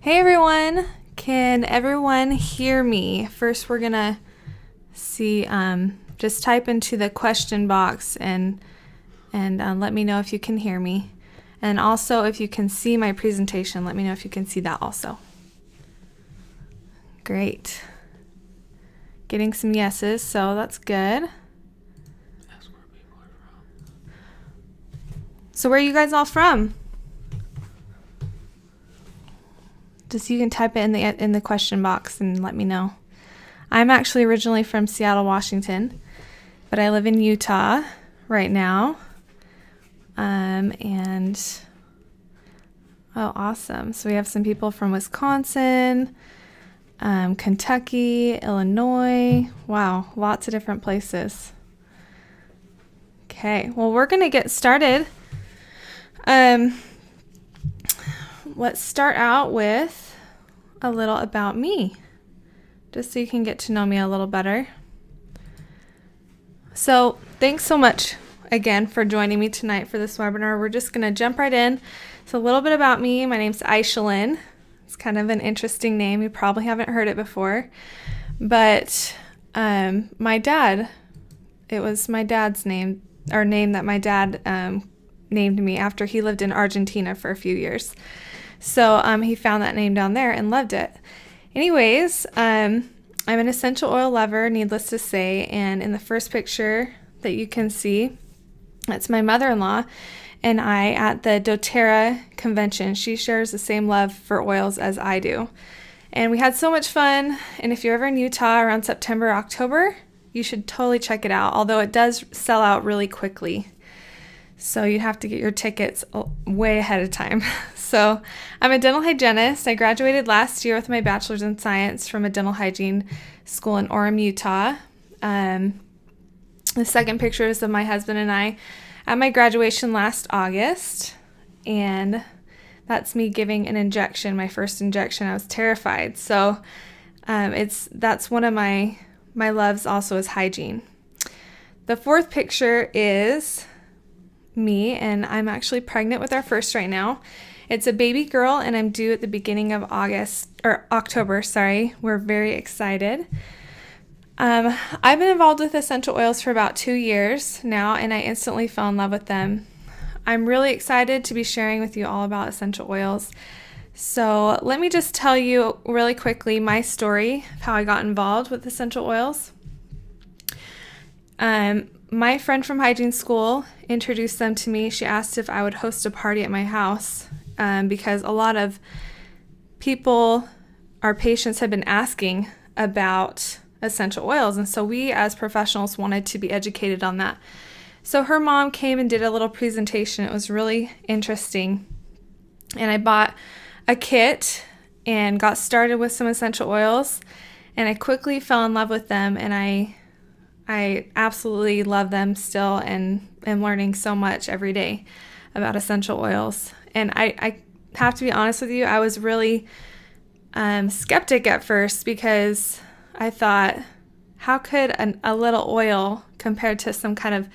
Hey everyone, can everyone hear me? First we're gonna see, just type into the question box and let me know if you can hear me. And also if you can see my presentation, let me know if you can see that also. Great. Getting some yeses, so that's good. That's where people are from. So where are you guys all from? Just you can type it in the question box and let me know. I'm actually originally from Seattle, Washington, but I live in Utah right now. Oh, awesome. So we have some people from Wisconsin, Kentucky, Illinois. Wow, lots of different places. Okay, well, we're going to get started. Let's start out with a little about me, just so you can get to know me a little better. So thanks so much again for joining me tonight for this webinar. We're just going to jump right in. So a little bit about me. My name's Aishalyn. It's kind of an interesting name. You probably haven't heard it before. But my dad, it was my dad's name, or name that my dad named me after he lived in Argentina for a few years. So he found that name down there and loved it. Anyways, I'm an essential oil lover, needless to say, and in the first picture that you can see, that's my mother-in-law and I at the doTERRA convention. She shares the same love for oils as I do. And we had so much fun, and if you're ever in Utah around September, October, you should totally check it out, although it does sell out really quickly. So you'd have to get your tickets way ahead of time. So I'm a dental hygienist. I graduated last year with my bachelor's in science from a dental hygiene school in Orem, Utah. The second picture is of my husband and I at my graduation last August. And that's me giving an injection, my first injection. I was terrified. So that's one of my loves also is hygiene. The fourth picture is me, and I'm actually pregnant with our first right now. It's a baby girl, and I'm due at the beginning of October. We're very excited. I've been involved with essential oils for about 2 years now, and I instantly fell in love with them. I'm really excited to be sharing with you all about essential oils. So let me just tell you really quickly my story of how I got involved with essential oils. My friend from hygiene school introduced them to me. She asked if I would host a party at my house because a lot of people, our patients, have been asking about essential oils. And so we as professionals wanted to be educated on that. So her mom came and did a little presentation. It was really interesting. And I bought a kit and got started with some essential oils. And I quickly fell in love with them, and I absolutely love them still and am learning so much every day about essential oils. And I have to be honest with you, I was really skeptic at first because I thought, how could a little oil compared to some kind of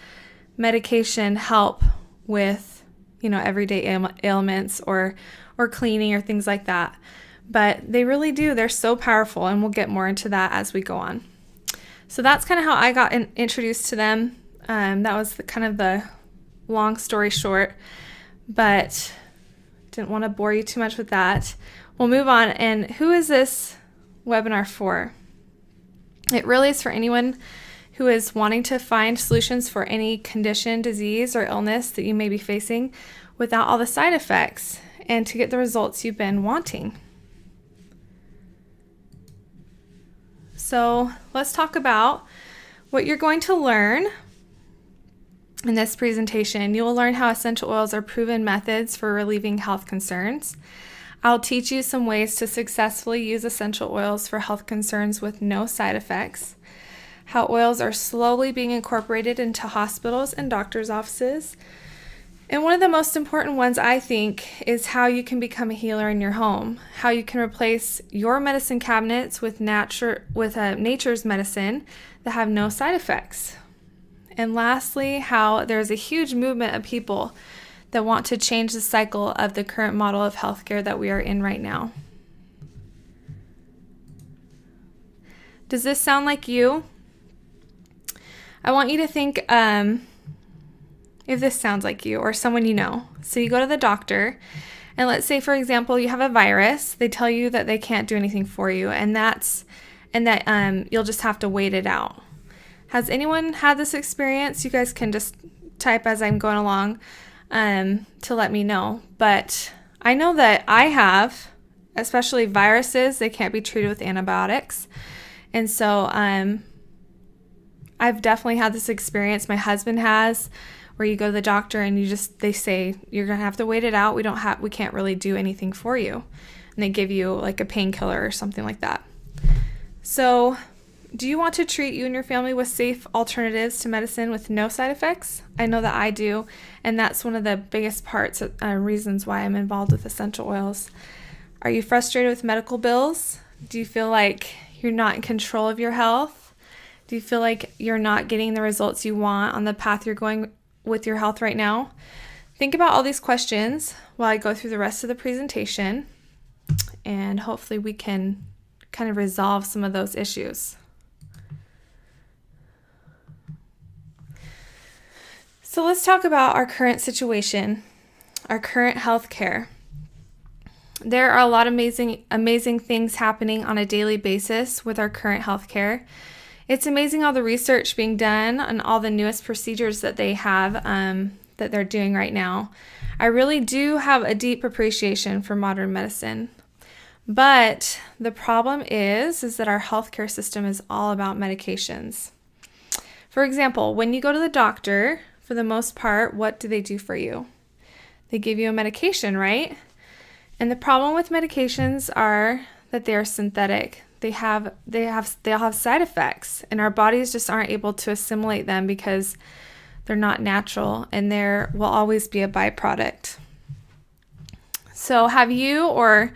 medication help with, everyday ailments or cleaning or things like that? But they really do. They're so powerful, and we'll get more into that as we go on. So that's kind of how I got introduced to them. That was kind of the long story short, but didn't want to bore you too much with that. We'll move on. And who is this webinar for? It really is for anyone who is wanting to find solutions for any condition, disease, or illness that you may be facing without all the side effects and to get the results you've been wanting. So let's talk about what you're going to learn in this presentation. You will learn how essential oils are proven methods for relieving health concerns. I'll teach you some ways to successfully use essential oils for health concerns with no side effects, how oils are slowly being incorporated into hospitals and doctors' offices, and one of the most important ones, I think, is how you can become a healer in your home, how you can replace your medicine cabinets with nature's medicine that have no side effects. And lastly, how there's a huge movement of people that want to change the cycle of the current model of healthcare that we are in right now. Does this sound like you? I want you to think if this sounds like you or someone you know. So you go to the doctor, and let's say, for example, you have a virus. They tell you that they can't do anything for you, and that you'll just have to wait it out. Has anyone had this experience? You guys can just type as I'm going along to let me know. But I know that I have, especially viruses. They can't be treated with antibiotics, and so I've definitely had this experience. My husband has, where you go to the doctor and they say you're gonna have to wait it out. We can't really do anything for you, and they give you like a painkiller or something like that. So, do you want to treat you and your family with safe alternatives to medicine with no side effects? I know that I do, and that's one of the biggest reasons why I'm involved with essential oils. Are you frustrated with medical bills? Do you feel like you're not in control of your health? Do you feel like you're not getting the results you want on the path you're going with your health right now? Think about all these questions while I go through the rest of the presentation, and hopefully we can kind of resolve some of those issues. So let's talk about our current situation, our current health care. There are a lot of amazing things happening on a daily basis with our current health care. It's amazing all the research being done and all the newest procedures that they have that they're doing right now. I really do have a deep appreciation for modern medicine. But the problem is that our healthcare system is all about medications. For example, when you go to the doctor, for the most part, what do they do for you? They give you a medication, right? And the problem with medications are that they are synthetic. They'll have side effects, and our bodies just aren't able to assimilate them because they're not natural, and there will always be a byproduct. So have you or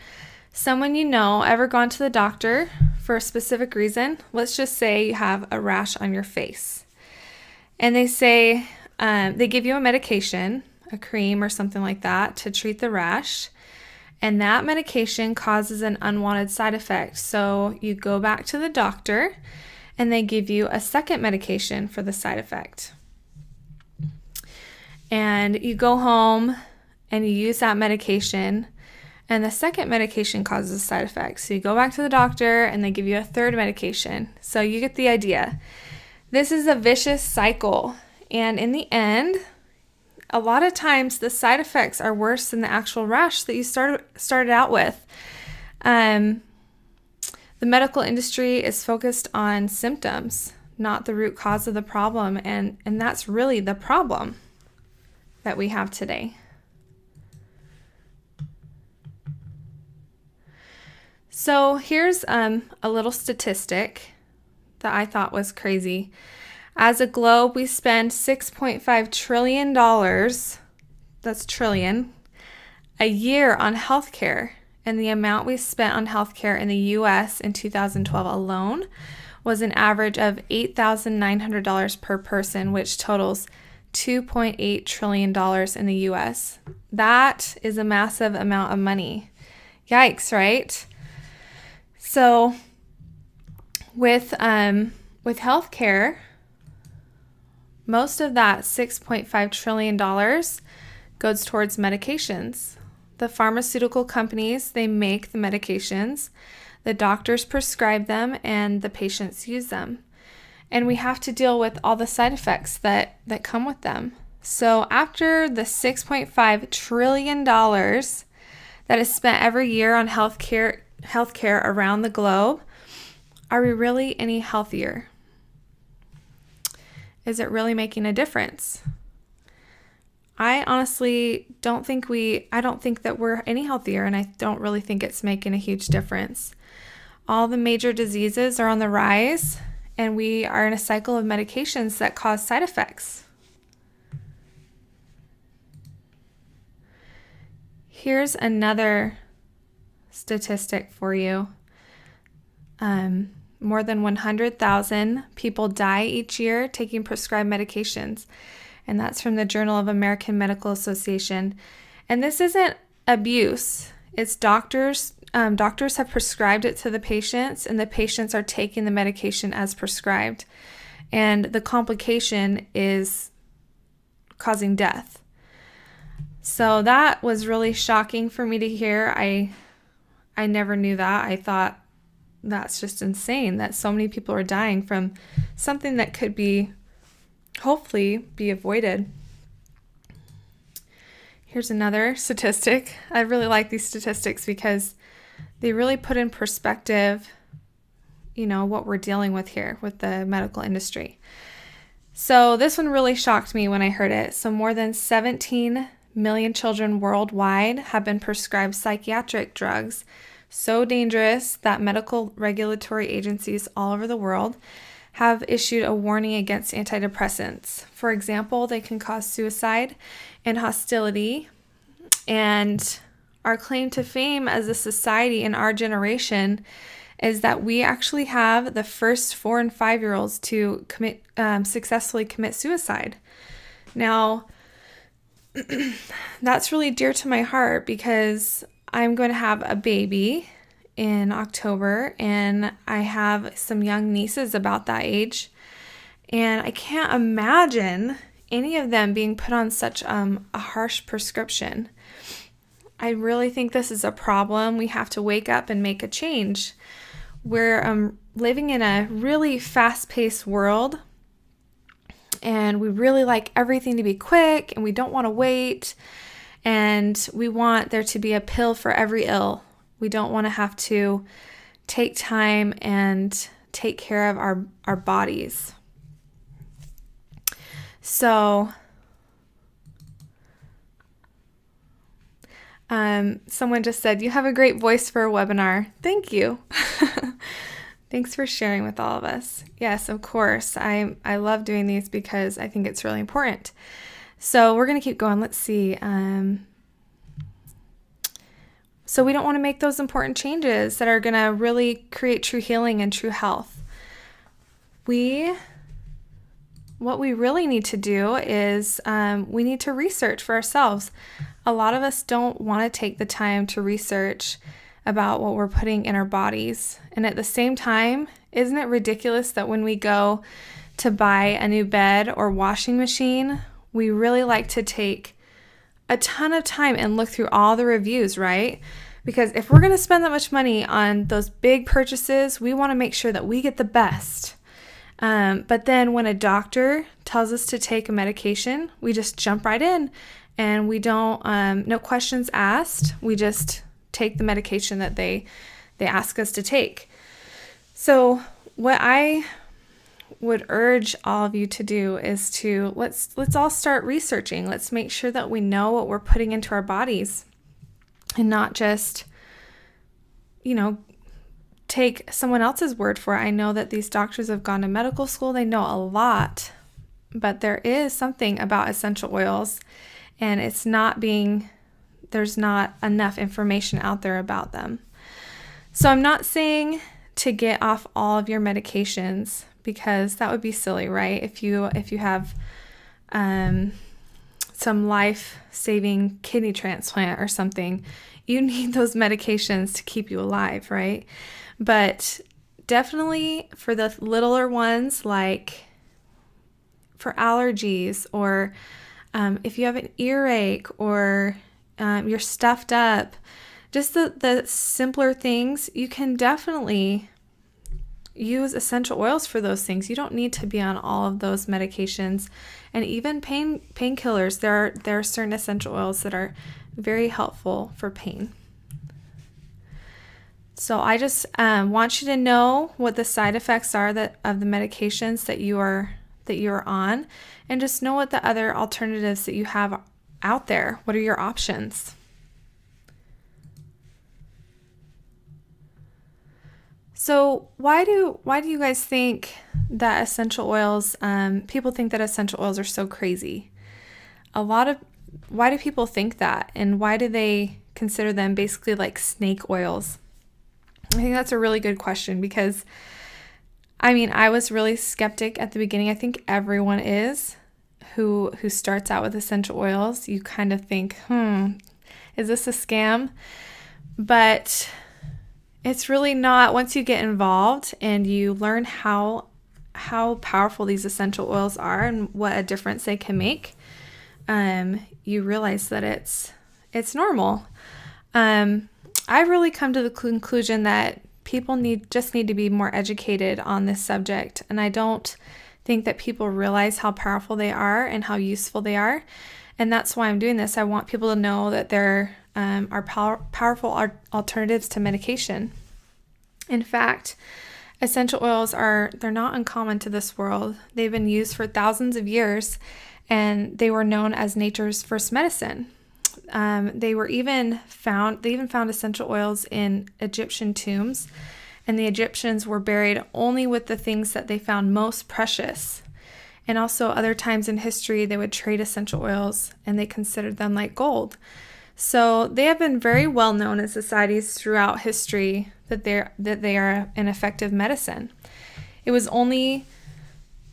someone you know ever gone to the doctor for a specific reason? Let's just say you have a rash on your face, and they say they give you a medication, a cream or something like that to treat the rash. And that medication causes an unwanted side effect. So you go back to the doctor and they give you a second medication for the side effect. And you go home and you use that medication, and the second medication causes a side effect. So you go back to the doctor and they give you a third medication. So you get the idea. This is a vicious cycle. And in the end, a lot of times the side effects are worse than the actual rash that you started out with. The medical industry is focused on symptoms, not the root cause of the problem, and that's really the problem that we have today. So here's a little statistic that I thought was crazy. As a globe, we spend $6.5 trillion, that's trillion, a year on healthcare. And the amount we spent on healthcare in the U.S. in 2012 alone was an average of $8,900 per person, which totals $2.8 trillion in the U.S. That is a massive amount of money. Yikes, right? So with healthcare, most of that $6.5 trillion goes towards medications. The pharmaceutical companies, they make the medications, the doctors prescribe them, and the patients use them. And we have to deal with all the side effects that come with them. So after the $6.5 trillion that is spent every year on healthcare around the globe, are we really any healthier? Is it really making a difference? I honestly don't think that we're any healthier, and I don't really think it's making a huge difference. All the major diseases are on the rise, and we are in a cycle of medications that cause side effects. Here's another statistic for you. More than 100,000 people die each year taking prescribed medications, and that's from the Journal of American Medical Association. And this isn't abuse. It's doctors doctors have prescribed it to the patients, and the patients are taking the medication as prescribed. And the complication is causing death. So that was really shocking for me to hear. I never knew that. I thought that's just insane that so many people are dying from something that could be, hopefully, be avoided. Here's another statistic. I really like these statistics because they really put in perspective, what we're dealing with here with the medical industry. So this one really shocked me when I heard it. So more than 17 million children worldwide have been prescribed psychiatric drugs so dangerous that medical regulatory agencies all over the world have issued a warning against antidepressants. For example, they can cause suicide and hostility. And our claim to fame as a society in our generation is that we actually have the first 4 and 5-year-olds to successfully commit suicide. Now, that's really dear to my heart because I'm going to have a baby in October, and I have some young nieces about that age, and I can't imagine any of them being put on such a harsh prescription. I really think this is a problem. We have to wake up and make a change. We're living in a really fast-paced world, and we really like everything to be quick, and we don't want to wait, and we want there to be a pill for every ill. We don't want to have to take time and take care of our bodies. So, someone just said, "You have a great voice for a webinar." Thank you. Thanks for sharing with all of us. Yes, of course. I love doing these because I think it's really important. So we're going to keep going. Let's see. So we don't want to make those important changes that are going to really create true healing and true health. What we really need to do is we need to research for ourselves. A lot of us don't want to take the time to research about what we're putting in our bodies. And at the same time, isn't it ridiculous that when we go to buy a new bed or washing machine, we really like to take a ton of time and look through all the reviews, right? Because if we're going to spend that much money on those big purchases, we want to make sure that we get the best. But then when a doctor tells us to take a medication, we just jump right in and we don't, no questions asked. We just take the medication that they ask us to take. So what I would urge all of you to do is to let's all start researching. Let's make sure that we know what we're putting into our bodies and not just, take someone else's word for it. I know that these doctors have gone to medical school. They know a lot, but there is something about essential oils, and there's not enough information out there about them. So I'm not saying to get off all of your medications, because that would be silly, right? If you have some life-saving kidney transplant or something, you need those medications to keep you alive, right? But definitely for the littler ones, like for allergies, or if you have an earache, or you're stuffed up, just the simpler things, you can definitely use essential oils for those things. You don't need to be on all of those medications. And even painkillers, there are certain essential oils that are very helpful for pain. So I just want you to know what the side effects are of the medications that you are on, and just know what the other alternatives that you have out there. What are your options? So why do you guys think that essential oils, people think that essential oils are so crazy? Why do people think that, and why do they consider them basically like snake oils? I think that's a really good question, because I was really skeptic at the beginning. I think everyone is who starts out with essential oils. You kind of think, is this a scam? But It's really not. Once you get involved and you learn how powerful these essential oils are and what a difference they can make, you realize that it's normal. I've really come to the conclusion that people just need to be more educated on this subject, and I don't think that people realize how powerful they are and how useful they are, and that's why I'm doing this. I want people to know that there are powerful alternatives to medication. In fact, essential oils they're not uncommon to this world. They've been used for thousands of years, and they were known as nature's first medicine. They even found essential oils in Egyptian tombs, and the Egyptians were buried only with the things that they found most precious. And also other times in history, they would trade essential oils, and they considered them like gold. So they have been very well known in societies throughout history that they are an effective medicine. It was only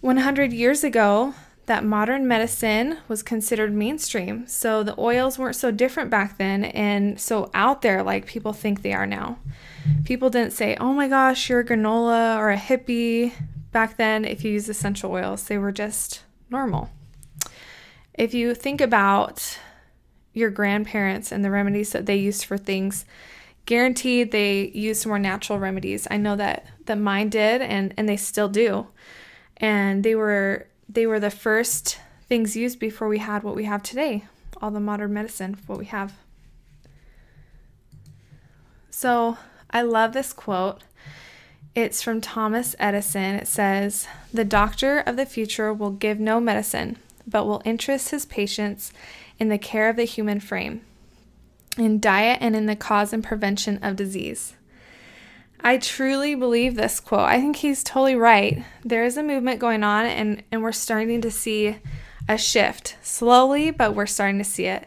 100 years ago that modern medicine was considered mainstream. So the oils weren't so different back then and so out there like people think they are now. People didn't say, oh my gosh, you're a granola or a hippie. Back then, if you used essential oils, they were just normal. If you think about your grandparents and the remedies that they used for things, guaranteed they used more natural remedies. I know that mine did, and they still do. And they were the first things used before we had what we have today, all the modern medicine, what we have. So I love this quote. It's from Thomas Edison. It says, "The doctor of the future will give no medicine, but will interest his patients in the care of the human frame, in diet, and in the cause and prevention of disease." I truly believe this quote. I think he's totally right. There is a movement going on, and we're starting to see a shift. Slowly, but we're starting to see it.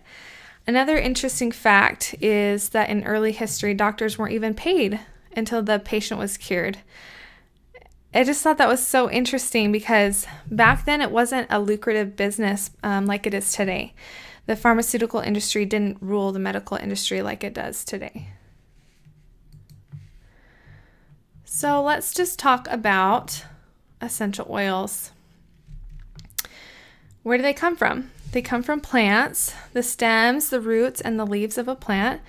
Another interesting fact is that in early history, doctors weren't even paid until the patient was cured. I just thought that was so interesting because back then it wasn't a lucrative business like it is today. The pharmaceutical industry didn't rule the medical industry like it does today. So let's just talk about essential oils. Where do they come from? They come from plants, the stems, the roots, and the leaves of a plant.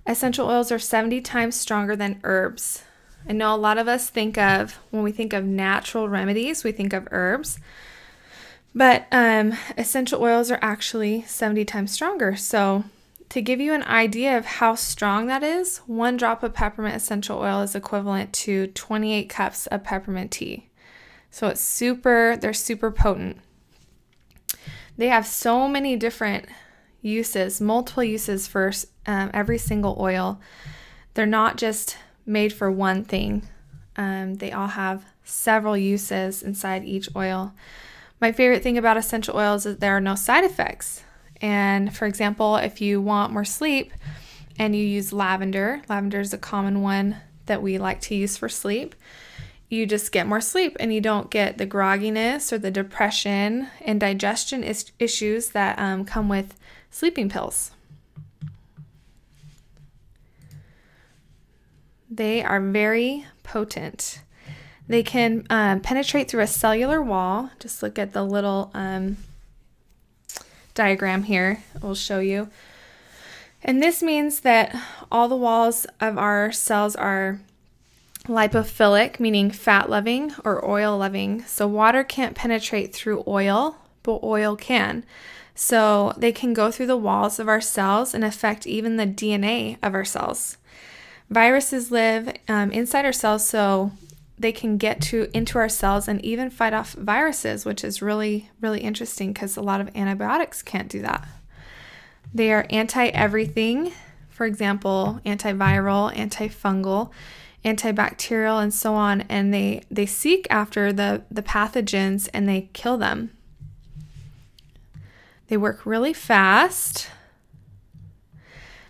Essential oils are 70 times stronger than herbs. I know a lot of us when we think of natural remedies, we think of herbs. But essential oils are actually 70 times stronger. So to give you an idea of how strong that is, 1 drop of peppermint essential oil is equivalent to 28 cups of peppermint tea. So they're super potent. They have so many different uses, multiple uses for every single oil. They're not just made for one thing. They all have several uses inside each oil. My favorite thing about essential oils is there are no side effects. And for example, if you want more sleep and you use lavender is a common one that we like to use for sleep. You just get more sleep and you don't get the grogginess or the depression and digestion issues that come with sleeping pills. They are very potent. They can penetrate through a cellular wall. Just look at the little diagram here. It will show you. And this means that all the walls of our cells are lipophilic, meaning fat-loving, or oil-loving. So water can't penetrate through oil, but oil can. So they can go through the walls of our cells and affect even the DNA of our cells. Viruses live inside our cells, so they can get into our cells and even fight off viruses, which is really, really interesting because a lot of antibiotics can't do that. They are anti-everything, for example, antiviral, antifungal, antibacterial, and so on, and they seek after the pathogens and they kill them. They work really fast.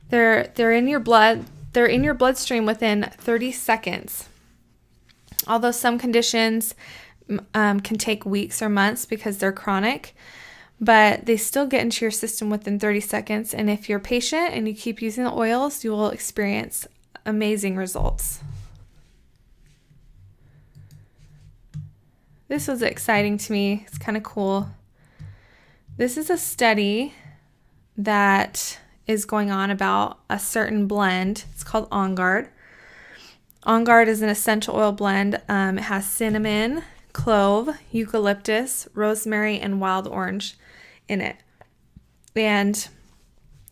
They're in your blood. They're in your bloodstream within 30 seconds. Although some conditions can take weeks or months because they're chronic, but they still get into your system within 30 seconds. And if you're patient and you keep using the oils, you will experience amazing results. This was exciting to me. It's kind of cool. This is a study that is going on about a certain blend. It's called On Guard. On Guard is an essential oil blend. It has cinnamon, clove, eucalyptus, rosemary, and wild orange in it. And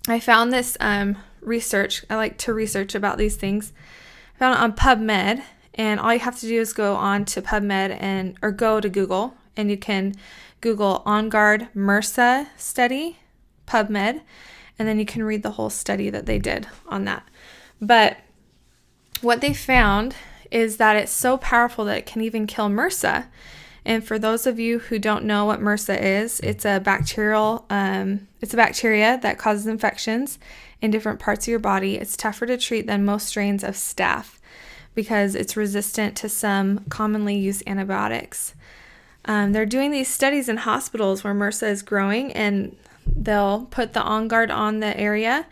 I found this research. I like to research about these things. I found it on PubMed, and all you have to do is go on to PubMed or go to Google, and you can Google On Guard MRSA study, PubMed, and then you can read the whole study that they did on that. But what they found is that it's so powerful that it can even kill MRSA. And for those of you who don't know what MRSA is, it's a bacteria that causes infections in different parts of your body. It's tougher to treat than most strains of staph because it's resistant to some commonly used antibiotics. They're doing these studies in hospitals where MRSA is growing, and they'll put the On Guard on the area,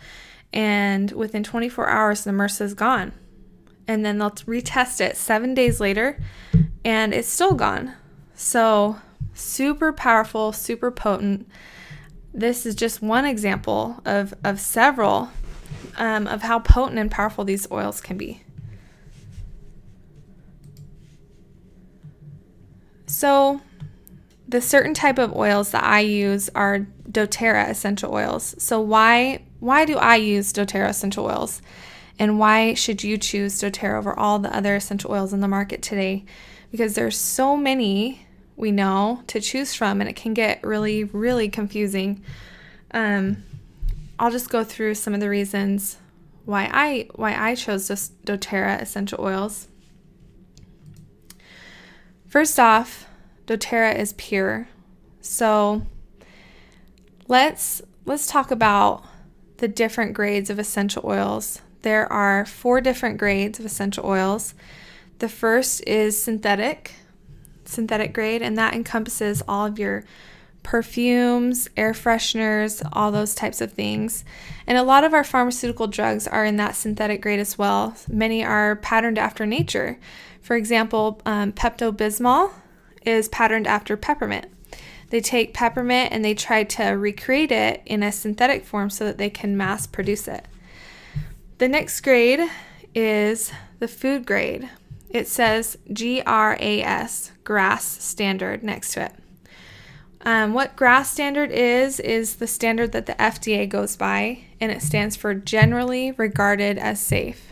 and within 24 hours, the MRSA is gone. And then they'll retest it 7 days later, and it's still gone. So super powerful, super potent. This is just one example of several of how potent and powerful these oils can be. So the certain type of oils that I use are doTERRA essential oils. So why do I use doTERRA essential oils? And why should you choose doTERRA over all the other essential oils in the market today? Because there's so many, we know, to choose from, and it can get really, really confusing. I'll just go through some of the reasons why I chose doTERRA essential oils. First off, doTERRA is pure. So let's talk about the different grades of essential oils. There are 4 different grades of essential oils. The first is synthetic grade, and that encompasses all of your perfumes, air fresheners, all those types of things. And a lot of our pharmaceutical drugs are in that synthetic grade as well. Many are patterned after nature. For example, Pepto-Bismol is patterned after peppermint. They take peppermint and they try to recreate it in a synthetic form so that they can mass produce it. The next grade is the food grade. It says GRAS, GRAS standard, next to it. What GRAS standard is the standard that the FDA goes by, and it stands for generally regarded as safe.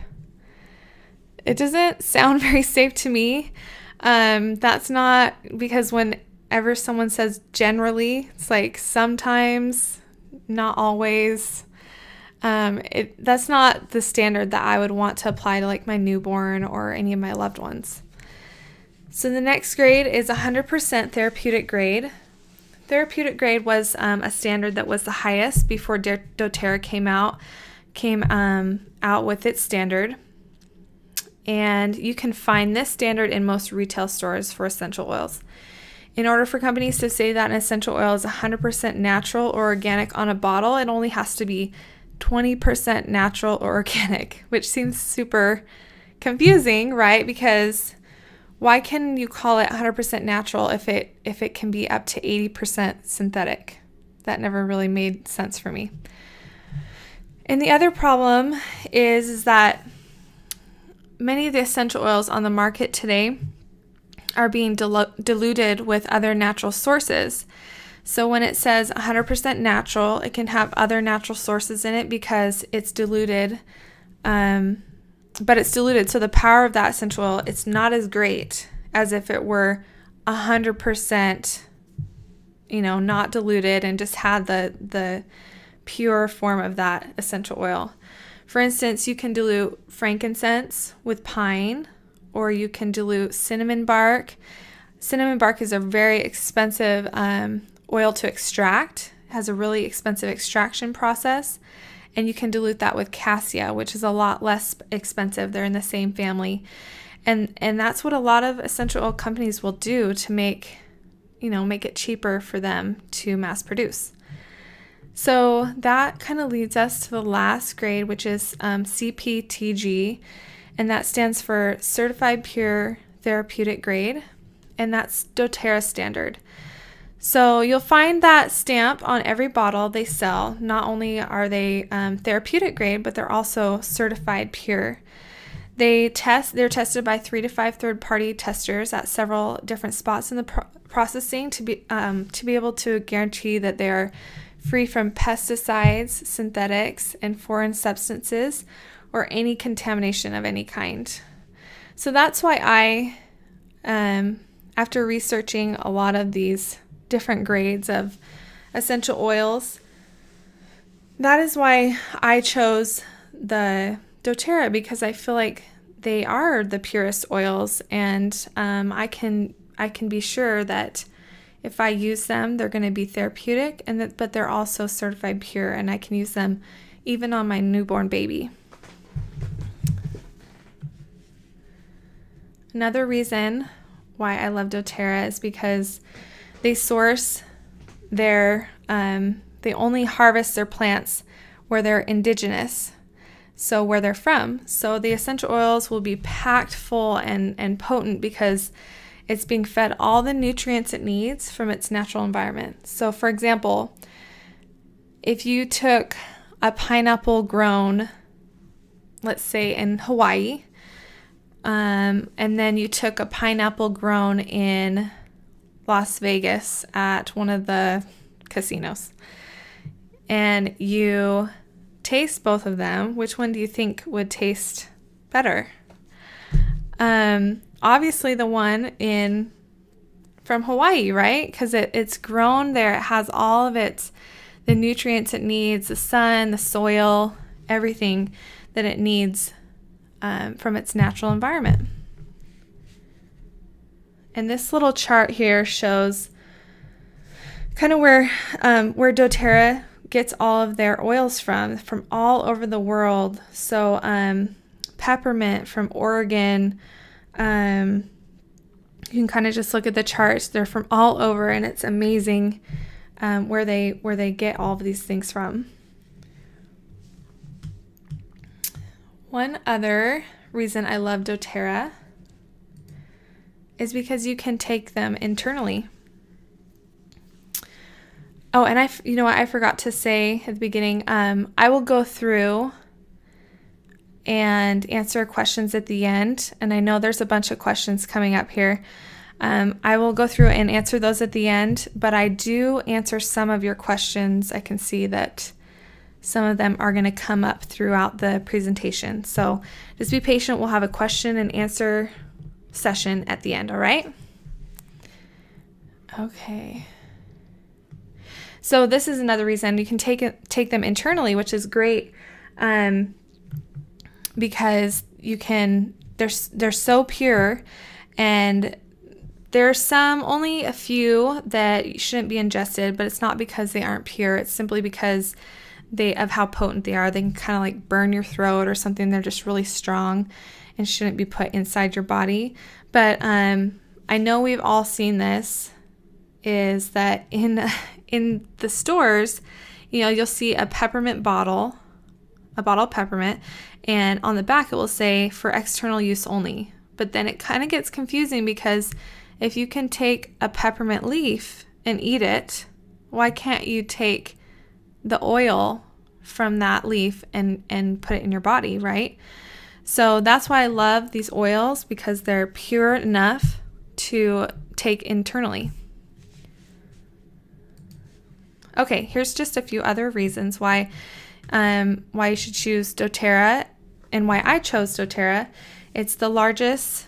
It doesn't sound very safe to me. That's not, because whenever someone says generally, it's like sometimes, not always. That's not the standard that I would want to apply to like my newborn or any of my loved ones. So the next grade is 100% therapeutic grade. Therapeutic grade was a standard that was the highest before doTERRA came out with its standard. And you can find this standard in most retail stores for essential oils. In order for companies to say that an essential oil is 100% natural or organic on a bottle, it only has to be 20% natural or organic, which seems super confusing, right? Because why can you call it 100% natural if it can be up to 80% synthetic? That never really made sense for me. And the other problem is that many of the essential oils on the market today are being diluted with other natural sources. So when it says 100% natural, it can have other natural sources in it because it's diluted. But it's diluted, so the power of that essential oil, it's not as great as if it were 100%, not diluted and just had the pure form of that essential oil. For instance, you can dilute frankincense with pine, or you can dilute cinnamon bark. Cinnamon bark is a very expensive oil to extract. It has a really expensive extraction process. And you can dilute that with cassia, which is a lot less expensive. They're in the same family. And that's what a lot of essential oil companies will do to make it cheaper for them to mass produce. So that kind of leads us to the last grade, which is CPTG, and that stands for Certified Pure Therapeutic Grade, and that's doTERRA standard. So you'll find that stamp on every bottle they sell. Not only are they therapeutic grade, but they're also certified pure. They're tested by 3 to 5 third-party testers at several different spots in the processing to be able to guarantee that they are free from pesticides, synthetics, and foreign substances, or any contamination of any kind. So that's why I, after researching a lot of these different grades of essential oils, that is why I chose the doTERRA, because I feel like they are the purest oils, and I can be sure that if I use them, they're going to be therapeutic, but they're also certified pure, and I can use them even on my newborn baby. Another reason why I love doTERRA is because they source they only harvest their plants where they're indigenous, so where they're from. So the essential oils will be packed full and potent because it's being fed all the nutrients it needs from its natural environment. So for example, if you took a pineapple grown, let's say in Hawaii, and then you took a pineapple grown in Las Vegas at one of the casinos, and you taste both of them, which one do you think would taste better? Obviously the one from Hawaii, right? Because it's grown there. It has all of the nutrients it needs, the sun, the soil, everything that it needs from its natural environment. And this little chart here shows kind of where doTERRA gets all of their oils from all over the world. So peppermint from Oregon. You can kind of just look at the charts. They're from all over, and it's amazing where they get all of these things from. One other reason I love doTERRA is because you can take them internally. Oh, and I forgot to say at the beginning, I will go through and answer questions at the end. And I know there's a bunch of questions coming up here. I will go through and answer those at the end, but I do answer some of your questions. I can see that some of them are going to come up throughout the presentation. So just be patient. We'll have a question and answer session at the end, all right? Okay. So this is another reason you can take them internally, which is great, because they're so pure, and there's only a few that shouldn't be ingested, but it's not because they aren't pure. It's simply because of how potent they are. They can kind of like burn your throat or something. They're just really strong and shouldn't be put inside your body. But I know we've all seen this, is that in the stores, you'll see a peppermint bottle, a bottle of peppermint, and on the back it will say for external use only. But then it kind of gets confusing, because if you can take a peppermint leaf and eat it, why can't you take the oil from that leaf and put it in your body, right? So that's why I love these oils, because they're pure enough to take internally. Okay, here's just a few other reasons why you should choose doTERRA and why I chose doTERRA. It's the largest.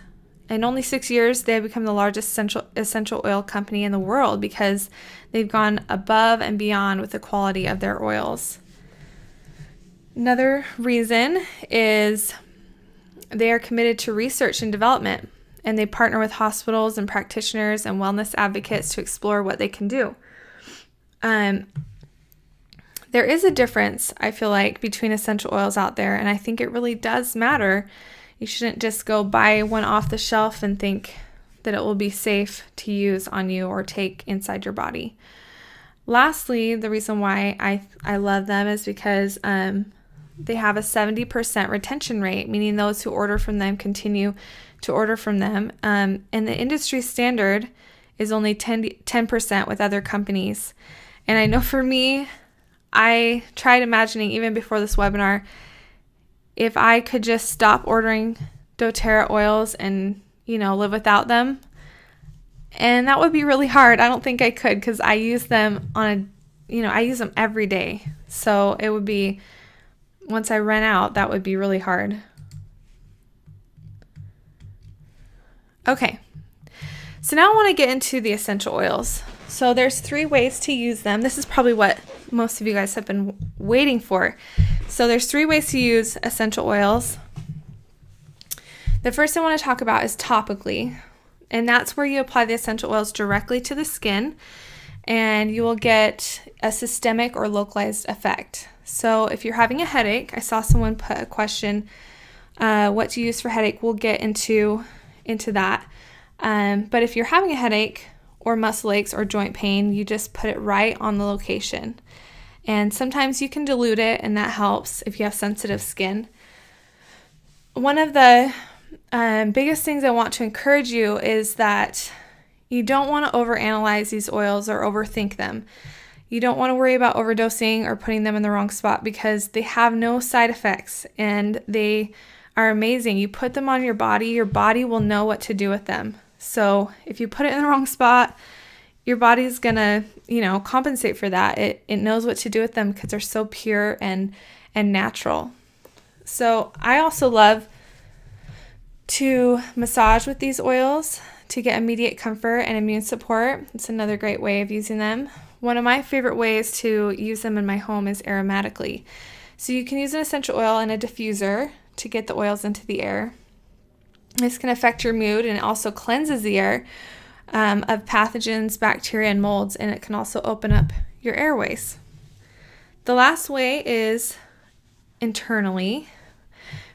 In only 6 years, they have become the largest essential oil company in the world, because they've gone above and beyond with the quality of their oils. Another reason is they are committed to research and development, and they partner with hospitals and practitioners and wellness advocates to explore what they can do. There is a difference, I feel like, between essential oils out there, and I think it really does matter. You shouldn't just go buy one off the shelf and think that it will be safe to use on you or take inside your body. Lastly, the reason why I love them is because they have a 70% retention rate, meaning those who order from them continue to order from them. And the industry standard is only 10% with other companies. And I know for me, I tried imagining even before this webinar, if I could just stop ordering doTERRA oils and, live without them. And that would be really hard. I don't think I could, because I use them I use them every day. So it would be, once I run out, that would be really hard. Okay. So now I want to get into the essential oils. So there's 3 ways to use them. This is probably what most of you guys have been waiting for. So there's 3 ways to use essential oils. The first I want to talk about is topically. And that's where you apply the essential oils directly to the skin, and you will get a systemic or localized effect. So if you're having a headache, I saw someone put a question, what to use for headache. We'll get into that. But if you're having a headache or muscle aches or joint pain, you just put it right on the location. And sometimes you can dilute it, and that helps if you have sensitive skin. One of the biggest things I want to encourage you is that you don't want to overanalyze these oils or overthink them. You don't want to worry about overdosing or putting them in the wrong spot, because they have no side effects and they are amazing. You put them on your body will know what to do with them. So if you put it in the wrong spot, your body's gonna, compensate for that. It knows what to do with them because they're so pure and natural. So I also love to massage with these oils to get immediate comfort and immune support. It's another great way of using them. One of my favorite ways to use them in my home is aromatically. So you can use an essential oil in a diffuser to get the oils into the air. This can affect your mood, and it also cleanses the air of pathogens, bacteria, and molds, and it can also open up your airways. The last way is internally.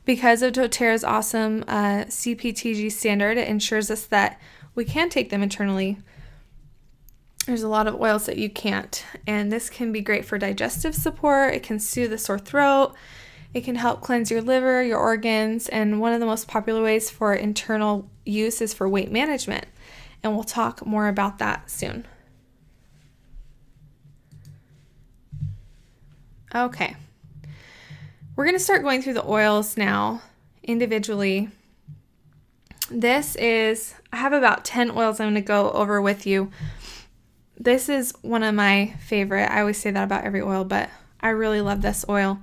Because of doTERRA's awesome CPTG standard, it ensures us that we can take them internally. There's a lot of oils that you can't, and this can be great for digestive support. It can soothe the sore throat. It can help cleanse your liver, your organs, and one of the most popular ways for internal use is for weight management, and we'll talk more about that soon. Okay. We're going to start going through the oils now individually. I have about 10 oils I'm going to go over with you. This is one of my favorite. I always say that about every oil, but I really love this oil.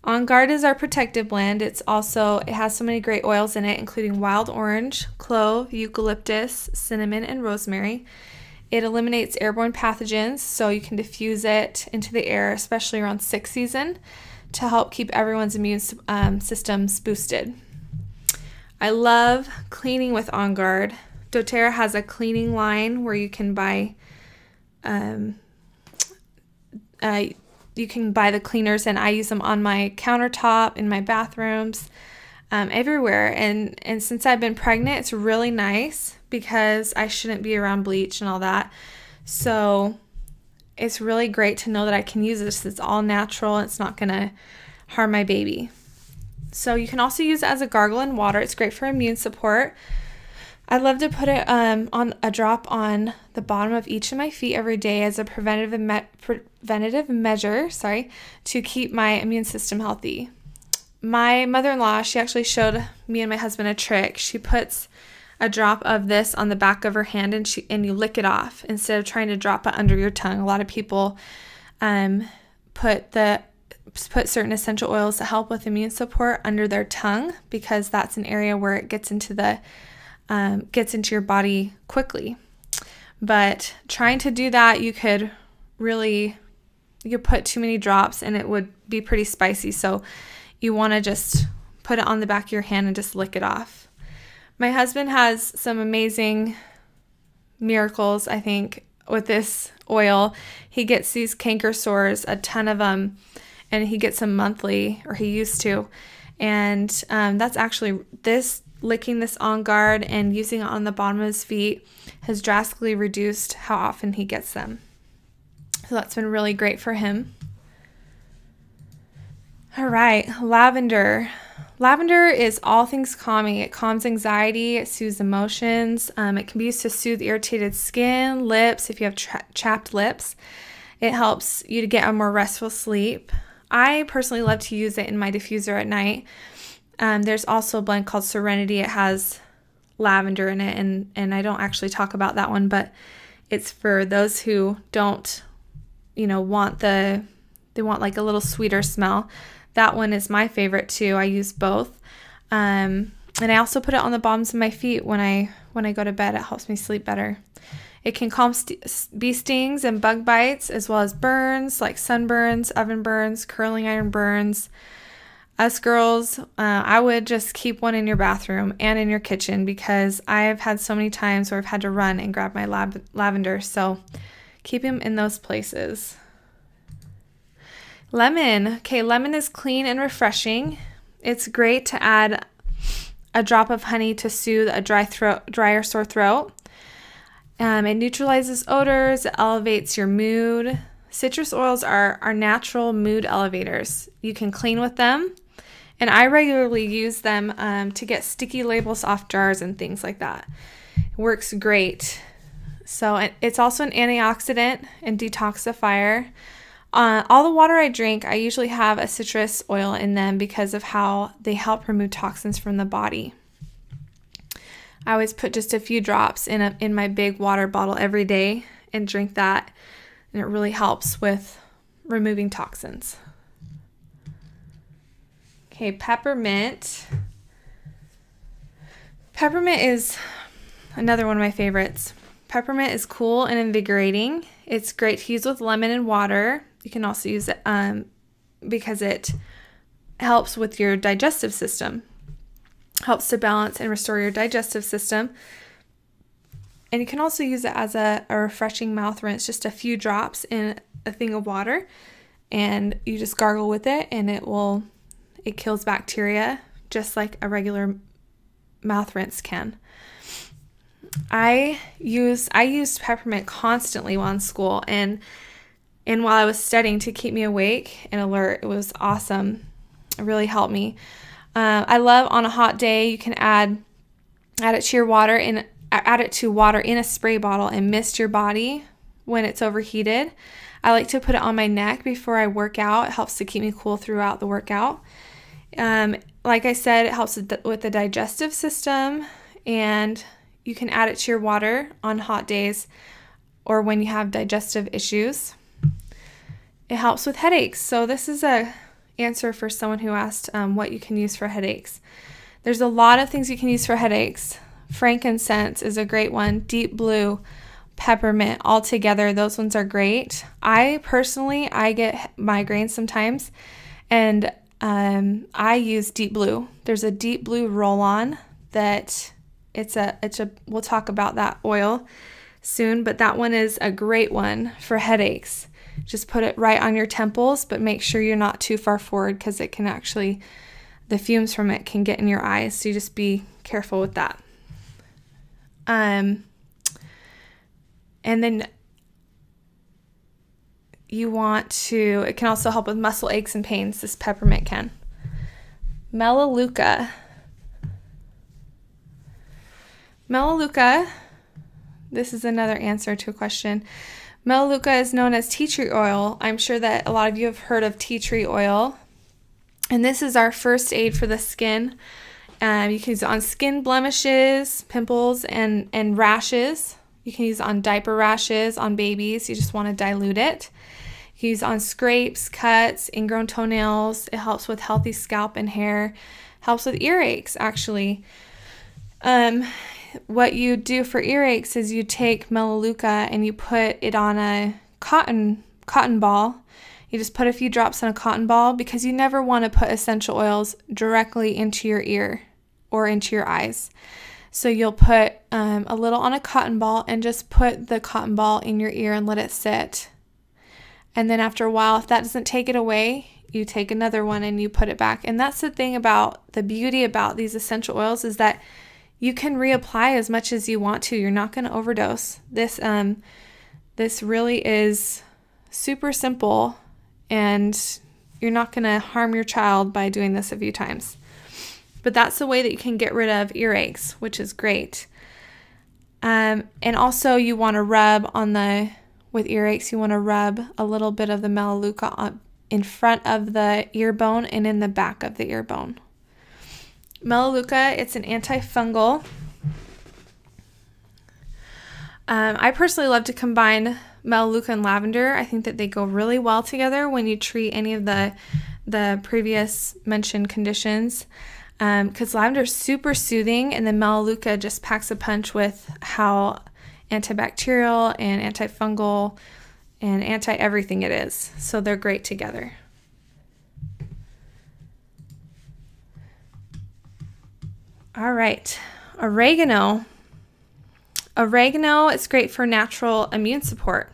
On Guard is our protective blend. It has so many great oils in it, including wild orange, clove, eucalyptus, cinnamon, and rosemary. It eliminates airborne pathogens, so you can diffuse it into the air, especially around sick season, to help keep everyone's immune systems boosted. I love cleaning with On Guard. doTERRA has a cleaning line where you can buy the cleaners, and I use them on my countertop, in my bathrooms, everywhere. And since I've been pregnant, it's really nice because I shouldn't be around bleach and all that. So it's really great to know that I can use this. It's all natural. It's not going to harm my baby. So you can also use it as a gargle in water. It's great for immune support. I love to put it on a drop on the bottom of each of my feet every day as a preventative measure, to keep my immune system healthy. My mother-in-law, she actually showed me and my husband a trick. She puts a drop of this on the back of her hand, and you lick it off instead of trying to drop it under your tongue. A lot of people put certain essential oils to help with immune support under their tongue, because that's an area where it gets into your body quickly. But trying to do that, you could put too many drops and it would be pretty spicy. So you want to just put it on the back of your hand and just lick it off. My husband has some amazing miracles, I think, with this oil. He gets these canker sores, a ton of them, and he gets them monthly, or he used to. And that's actually licking this On Guard and using it on the bottom of his feet has drastically reduced how often he gets them. So that's been really great for him. All right, lavender. Lavender is all things calming. It calms anxiety, it soothes emotions. It can be used to soothe irritated skin, lips, if you have chapped lips. It helps you to get a more restful sleep. I personally love to use it in my diffuser at night. There's also a blend called Serenity. It has lavender in it, and I don't actually talk about that one, but it's for those who don't, want they want like a little sweeter smell. That one is my favorite too. I use both. And I also put it on the bottoms of my feet when I go to bed. It helps me sleep better. It can calm bee stings and bug bites, as well as burns like sunburns, oven burns, curling iron burns. Us girls, I would just keep one in your bathroom and in your kitchen, because I've had so many times where I've had to run and grab my lavender. So keep them in those places. Lemon. Okay, lemon is clean and refreshing. It's great to add a drop of honey to soothe a dry or sore throat. It neutralizes odors, it elevates your mood. Citrus oils are natural mood elevators. You can clean with them, and I regularly use them to get sticky labels off jars and things like that. It works great. So it's also an antioxidant and detoxifier. All the water I drink, I usually have a citrus oil in them because of how they help remove toxins from the body. I always put just a few drops in my big water bottle every day and drink that, and it really helps with removing toxins. Okay, peppermint. Peppermint is another one of my favorites. Peppermint is cool and invigorating. It's great to use with lemon and water. You can also use it because it helps with your digestive system. Helps to balance and restore your digestive system. And you can also use it as a refreshing mouth rinse, just a few drops in a thing of water, and you just gargle with it, and it kills bacteria just like a regular mouth rinse can. I used peppermint constantly while in school and while I was studying to keep me awake and alert. It was awesome. It really helped me. I love on a hot day, you can add it to your water and add it to water in a spray bottle and mist your body when it's overheated. I like to put it on my neck before I work out. It helps to keep me cool throughout the workout. Like I said, it helps with the digestive system, and you can add it to your water on hot days or when you have digestive issues. It helps with headaches. So this is a answer for someone who asked what you can use for headaches. There's a lot of things you can use for headaches. Frankincense is a great one. Deep blue, peppermint, all together. Those ones are great. I get migraines sometimes, and I use deep blue. There's a deep blue roll-on that we'll talk about that oil soon, but that one is a great one for headaches. Just put it right on your temples, but make sure you're not too far forward, because the fumes from it can get in your eyes. So you just be careful with that. And then it can also help with muscle aches and pains. This peppermint can. Melaleuca. This is another answer to a question. Melaleuca is known as tea tree oil. I'm sure that a lot of you have heard of tea tree oil. And this is our first aid for the skin. You can use it on skin blemishes, pimples, and rashes. You can use it on diaper rashes, on babies. You just want to dilute it. You can use it on scrapes, cuts, ingrown toenails. It helps with healthy scalp and hair. Helps with earaches, actually. What you do for earaches is you take Melaleuca and you put it on a cotton ball. You just put a few drops on a cotton ball, because you never want to put essential oils directly into your ear or into your eyes. So you'll put a little on a cotton ball and just put the cotton ball in your ear and let it sit. And then after a while, if that doesn't take it away, you take another one and you put it back. And that's the thing about the beauty about these essential oils, is that you can reapply as much as you want to. You're not going to overdose. This really is super simple, and you're not going to harm your child by doing this a few times. But that's the way that you can get rid of earaches, which is great. And also you want to rub with earaches, you want to rub a little bit of the Melaleuca in front of the ear bone and in the back of the ear bone. Melaleuca, it's an antifungal. I personally love to combine Melaleuca and lavender. I think that they go really well together when you treat any of the previous mentioned conditions, because lavender is super soothing, and then Melaleuca just packs a punch with how antibacterial and antifungal and anti-everything it is. So they're great together. All right, oregano. Oregano is great for natural immune support.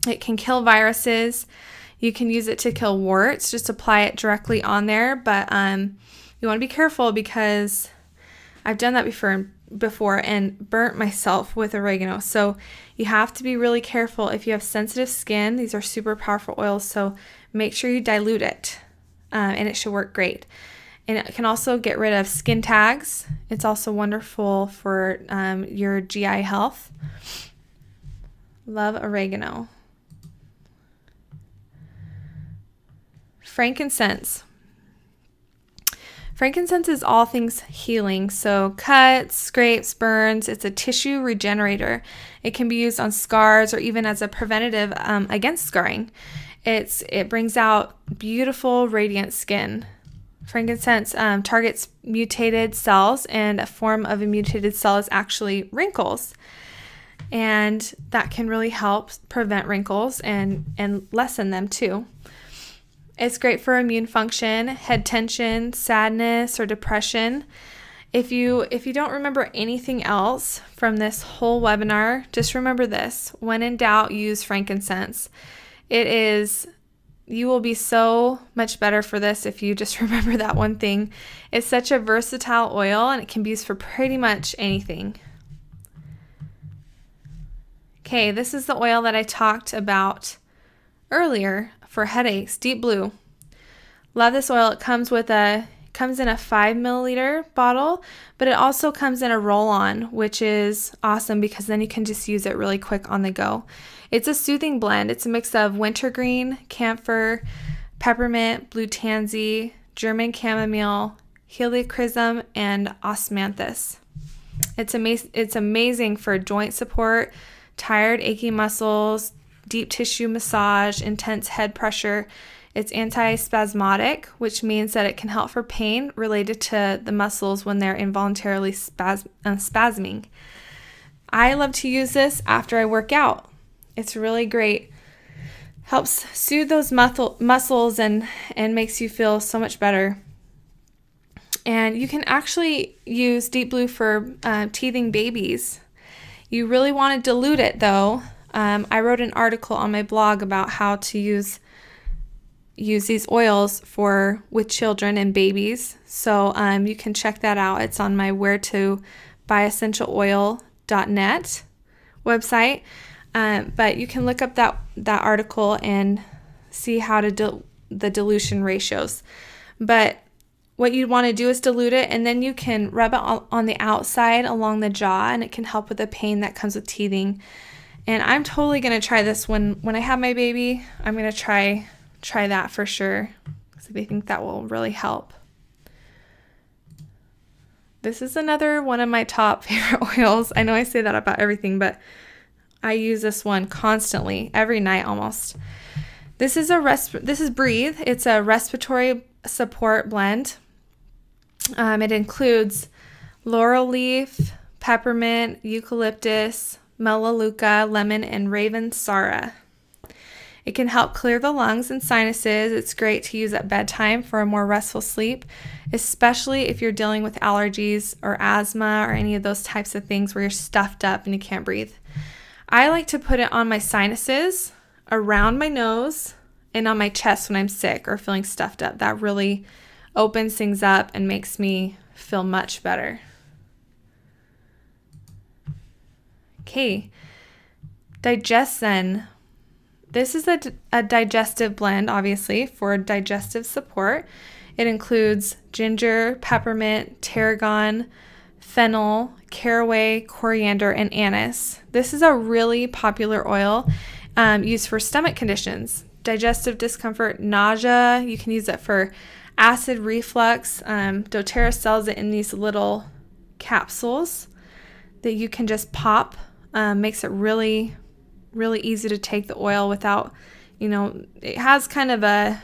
It can kill viruses. You can use it to kill warts. Just apply it directly on there. But you want to be careful, because I've done that before and burnt myself with oregano. So you have to be really careful if you have sensitive skin. These are super powerful oils, so make sure you dilute it, and it should work great. And it can also get rid of skin tags. It's also wonderful for your GI health. Love oregano. Frankincense. Frankincense is all things healing. So cuts, scrapes, burns. It's a tissue regenerator. It can be used on scars or even as a preventative against scarring. It brings out beautiful, radiant skin. Frankincense targets mutated cells, and a form of a mutated cell is actually wrinkles. And that can really help prevent wrinkles and lessen them too. It's great for immune function, head tension, sadness, or depression. If you don't remember anything else from this whole webinar, just remember this. When in doubt, use frankincense. You will be so much better for this if you just remember that one thing. It's such a versatile oil, and it can be used for pretty much anything. Okay, this is the oil that I talked about earlier for headaches, Deep Blue. Love this oil. It comes in a 5 milliliter bottle, but it also comes in a roll-on, which is awesome because then you can just use it really quick on the go. It's a soothing blend. It's a mix of wintergreen, camphor, peppermint, blue tansy, German chamomile, helichrysum, and osmanthus. It's amazing for joint support, tired, achy muscles, deep tissue massage, intense head pressure. It's antispasmodic, which means that it can help for pain related to the muscles when they're involuntarily spasming. I love to use this after I work out. It's really great. Helps soothe those muscles and makes you feel so much better. And you can actually use Deep Blue for teething babies. You really want to dilute it though. I wrote an article on my blog about how to use these oils with children and babies. So you can check that out. It's on my wheretobuyessentialoil.net website. But you can look up that article and see how to the dilution ratios. But what you want to do is dilute it, and then you can rub it on the outside along the jaw, and it can help with the pain that comes with teething. And I'm totally going to try this when I have my baby. I'm going to try that for sure, because I think that will really help. This is another one of my top favorite oils. I know I say that about everything, but I use this one constantly, every night almost. This is Breathe. It's a respiratory support blend. It includes laurel leaf, peppermint, eucalyptus, melaleuca, lemon, and ravensara. It can help clear the lungs and sinuses. It's great to use at bedtime for a more restful sleep, especially if you're dealing with allergies or asthma or any of those types of things where you're stuffed up and you can't breathe. I like to put it on my sinuses, around my nose, and on my chest when I'm sick or feeling stuffed up. That really opens things up and makes me feel much better. Okay, Digestion. This is a digestive blend, obviously, for digestive support. It includes ginger, peppermint, tarragon, fennel, caraway, coriander, and anise. This is a really popular oil used for stomach conditions, digestive discomfort, nausea. You can use it for acid reflux. doTERRA sells it in these little capsules that you can just pop. Makes it really, really easy to take the oil without, it has kind of a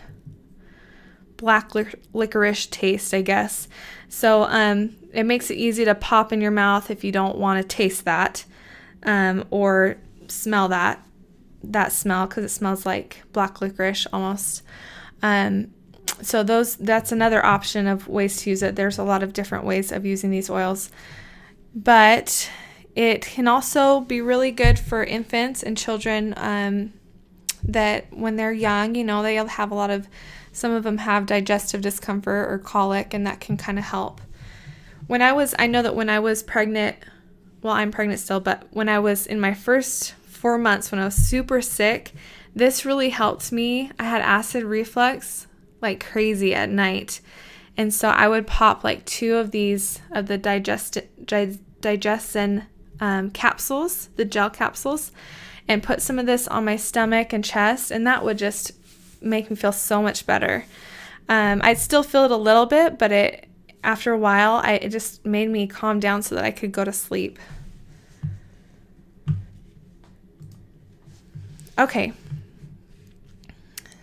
black licorice taste, I guess. So it makes it easy to pop in your mouth if you don't want to taste that or smell that smell, because it smells like black licorice almost. So that's another option of ways to use it. There's a lot of different ways of using these oils, but it can also be really good for infants and children that when they're young, they'll have some of them have digestive discomfort or colic, and that can kind of help. I know that when I was pregnant, well, I'm pregnant still, but when I was in my first 4 months, when I was super sick, this really helped me. I had acid reflux like crazy at night. And so I would pop like 2 of these, of the Digestin capsules, the gel capsules, and put some of this on my stomach and chest, and that would just make me feel so much better. I'd still feel it a little bit, but after a while, it just made me calm down so that I could go to sleep. Okay.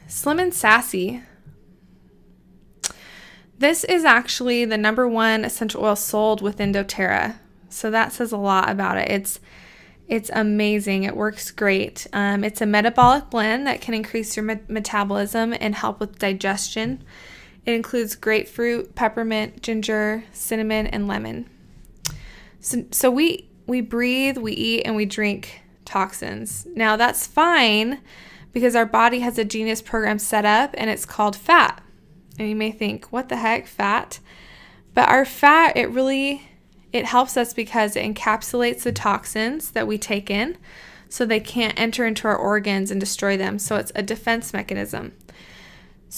Slim and Sassy. This is actually the #1 essential oil sold within doTERRA. So that says a lot about it. It's amazing. It works great. It's a metabolic blend that can increase your metabolism and help with digestion. It includes grapefruit, peppermint, ginger, cinnamon, and lemon. So we breathe, we eat, and we drink toxins. Now that's fine because our body has a genius program set up, and it's called fat. And you may think, what the heck, fat? But our fat, it helps us because it encapsulates the toxins that we take in so they can't enter into our organs and destroy them. So it's a defense mechanism.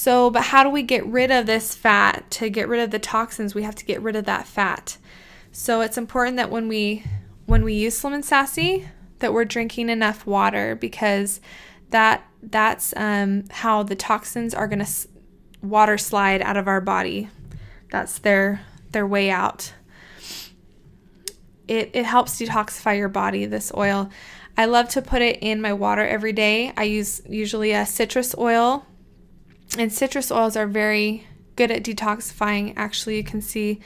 But how do we get rid of this fat? To get rid of the toxins, we have to get rid of that fat. So it's important that when we use Slim and Sassy, that we're drinking enough water, because that's how the toxins are going to water slide out of our body. That's their way out. It helps detoxify your body, this oil. I love to put it in my water every day. I use usually a citrus oil, and citrus oils are very good at detoxifying. Actually, you can see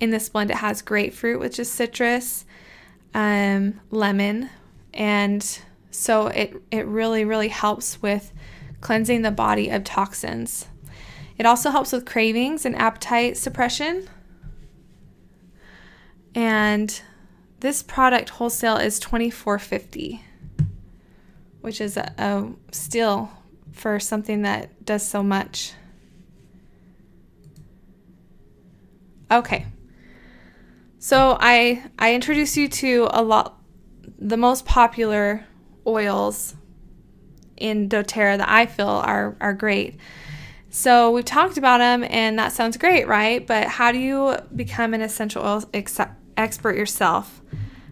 in this blend it has grapefruit, which is citrus, lemon, and so it really, really helps with cleansing the body of toxins. It also helps with cravings and appetite suppression. And this product wholesale is $24.50, which is a steal for something that does so much. Okay, so I introduced you to the most popular oils in doTERRA that I feel are great. So we've talked about them, and that sounds great, right? But how do you become an essential oil expert yourself?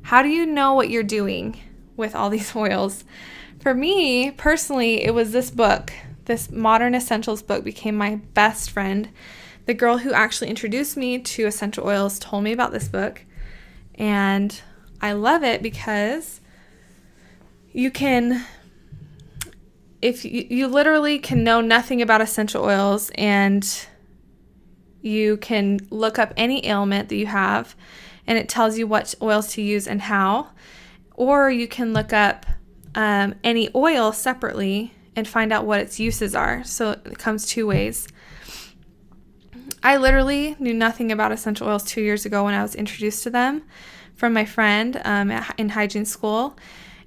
How do you know what you're doing with all these oils? For me, personally, it was this book. This Modern Essentials book became my best friend. The girl who actually introduced me to essential oils told me about this book, and I love it because if you literally can know nothing about essential oils, and you can look up any ailment that you have, and it tells you what oils to use and how. Or you can look up any oil separately and find out what its uses are. So it comes 2 ways. I literally knew nothing about essential oils 2 years ago when I was introduced to them from my friend in hygiene school.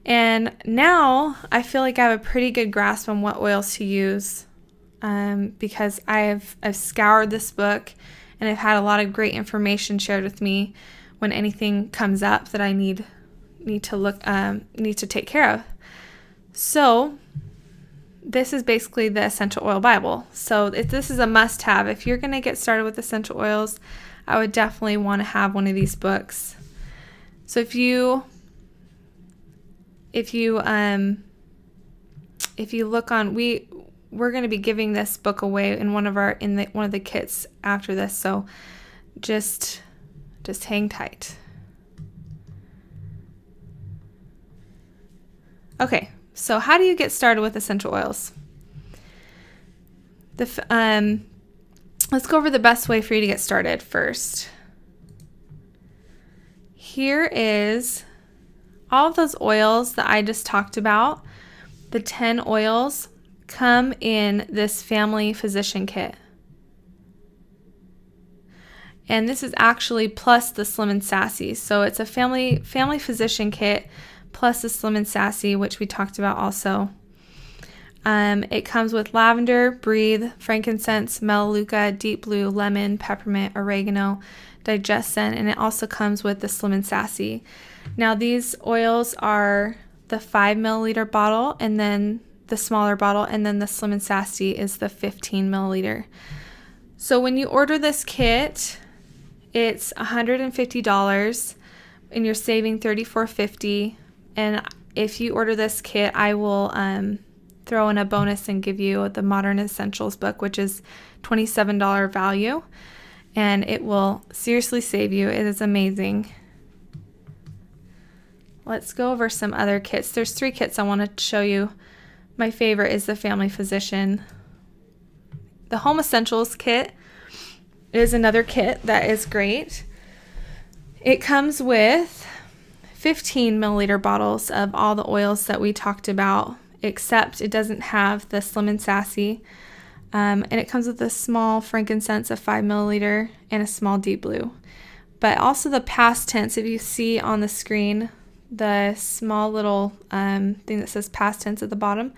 And now I feel like I have a pretty good grasp on what oils to use because I've scoured this book, and I've had a lot of great information shared with me when anything comes up that I need to take care of. So this is basically the essential oil Bible. So this is a must-have. If you're going to get started with essential oils, I would definitely want to have one of these books. So if you look on, we're going to be giving this book away in one of the kits after this. So just hang tight. Okay, so how do you get started with essential oils? Let's go over the best way for you to get started first. Here is all of those oils that I just talked about. The 10 oils come in this Family Physician Kit. And this is actually plus the Slim and Sassy. So it's a family Physician Kit plus the Slim and Sassy, which we talked about also. It comes with lavender, breathe, frankincense, melaleuca, deep blue, lemon, peppermint, oregano, digestion, and it also comes with the Slim and Sassy. Now these oils are the 5 milliliter bottle, and then the smaller bottle, and then the Slim and Sassy is the 15 milliliter. So when you order this kit, it's $150 and you're saving $34.50. And if you order this kit, I will throw in a bonus and give you the Modern Essentials book, which is $27 value, and it will seriously save you. It is amazing. Let's go over some other kits. There's 3 kits I want to show you. My favorite is the Family Physician. The Home Essentials kit is another kit that is great. It comes with 15 milliliter bottles of all the oils that we talked about, except it doesn't have the Slim and Sassy. And it comes with a small frankincense of 5 milliliter and a small deep blue. But also the past tense, if you see on the screen, the small little thing that says past tense at the bottom,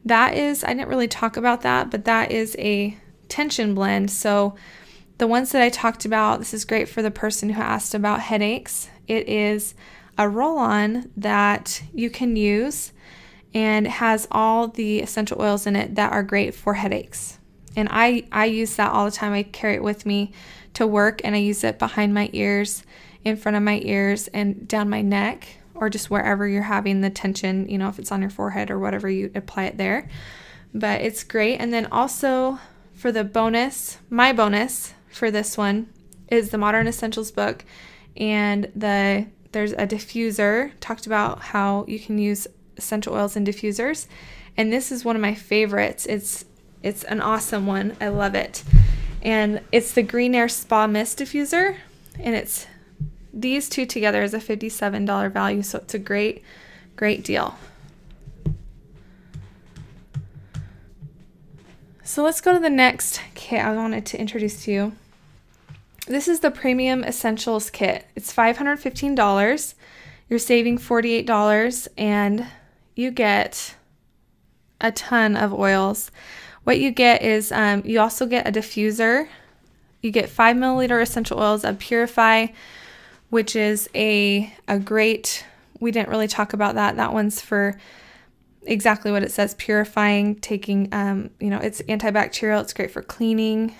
that is, I didn't really talk about that, but that is a tension blend. So the ones that I talked about, this is great for the person who asked about headaches. It is a roll-on that you can use, and it has all the essential oils in it that are great for headaches. And I use that all the time. I carry it with me to work, and I use it behind my ears, in front of my ears, and down my neck, or just wherever you're having the tension, you know, if it's on your forehead or whatever, you apply it there. But it's great. And then also for the bonus, my bonus for this one is the Modern Essentials book, and there's a diffuser. Talked about how you can use essential oils in diffusers, and this is one of my favorites. It's an awesome one. I love it. And it's the Green Air Spa Mist Diffuser, and it's these two together is a $57 value, so it's a great deal. So let's go to the next kit I wanted to introduce to you. This is the Premium Essentials Kit. It's $515. You're saving $48, and you get a ton of oils. What you get is you also get a diffuser. You get 5 milliliter essential oils of Purify, which is a great, we didn't really talk about that. That one's for exactly what it says, purifying, taking, it's antibacterial. It's great for cleaning,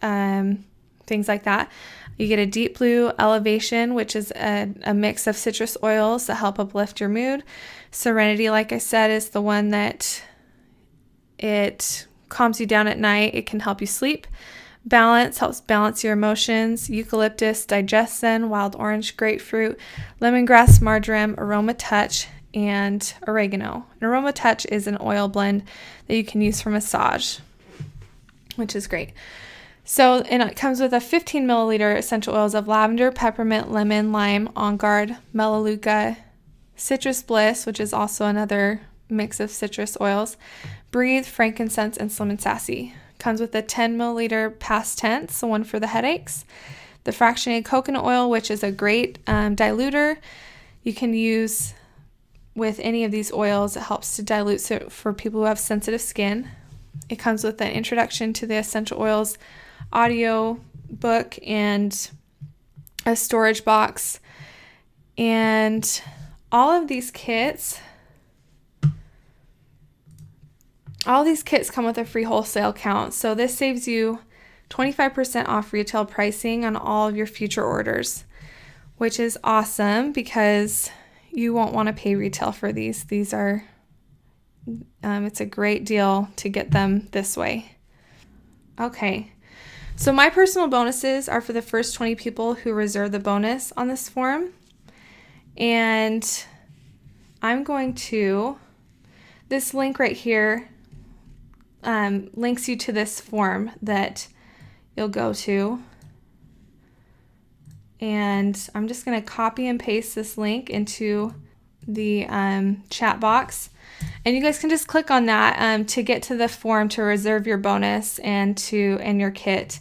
things like that. You get a Deep Blue Elevation, which is a mix of citrus oils that help uplift your mood. Serenity, like I said, is the one that it calms you down at night. It can help you sleep. Balance helps balance your emotions. Eucalyptus, Digestion, Wild Orange, Grapefruit, Lemongrass, Marjoram, Aroma Touch, and Oregano. An Aroma Touch is an oil blend that you can use for massage, which is great. So, and it comes with a 15 milliliter essential oils of lavender, peppermint, lemon, lime, On Guard, melaleuca, citrus bliss, which is also another mix of citrus oils, breathe, frankincense, and Slim and Sassy. Comes with a 10 milliliter past tense, the one for the headaches. The fractionated coconut oil, which is a great diluter. You can use with any of these oils. It helps to dilute for people who have sensitive skin. It comes with an introduction to the essential oils audio book and a storage box. And all of these kits all these kits come with a free wholesale count, so this saves you 25% off retail pricing on all of your future orders, which is awesome because you won't want to pay retail for these. These are, it's a great deal to get them this way. Okay, so my personal bonuses are for the first 20 people who reserve the bonus on this form. And I'm going to, this link right here links you to this form that you'll go to. And I'm just going to copy and paste this link into the chat box. And you guys can just click on that to get to the form to reserve your bonus and your kit.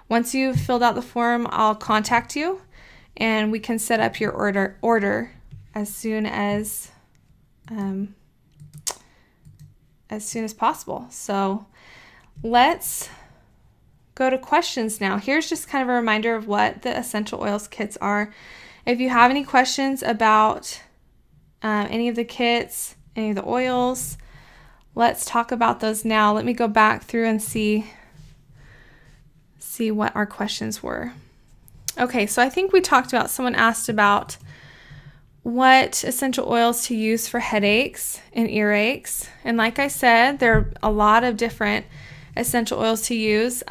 Once you've filled out the form, I'll contact you and we can set up your order as soon as possible. So let's go to questions now. Here's just kind of a reminder of what the essential oils kits are. If you have any questions about any of the kits, any of the oils, let's talk about those now. Let me go back through and see what our questions were. Okay, so I think we talked about, someone asked about what essential oils to use for headaches and earaches. And like I said, there are a lot of different essential oils to use.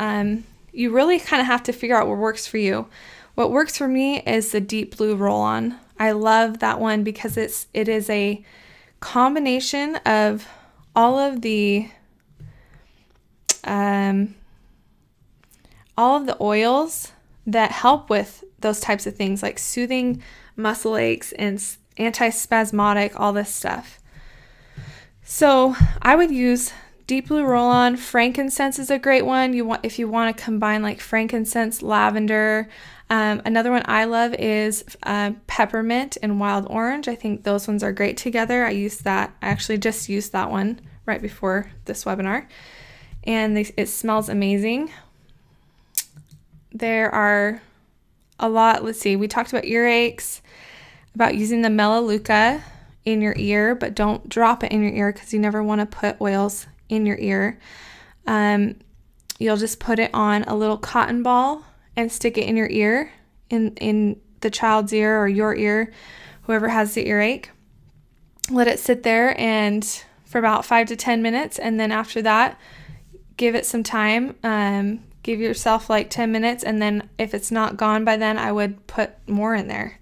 You really kind of have to figure out what works for you. What works for me is the Deep Blue Roll-On. I love that one because it is a combination of all of the oils that help with those types of things, like soothing muscle aches and antispasmodic, all this stuff. So I would use Deep Blue Roll-On. Frankincense is a great one. If you want to combine like frankincense, lavender. Another one I love is peppermint and wild orange. I think those ones are great together. I actually just used that one right before this webinar, and it smells amazing. There are a lot. Let's see. We talked about earaches, about using the Melaleuca in your ear, but don't drop it in your ear because you never want to put oils in your ear. You'll just put it on a little cotton ball and stick it in your ear, in the child's ear or your ear, whoever has the earache. Let it sit there and for about 5 to 10 minutes, and then after that, give it some time. Give yourself like 10 minutes, and then if it's not gone by then, I would put more in there.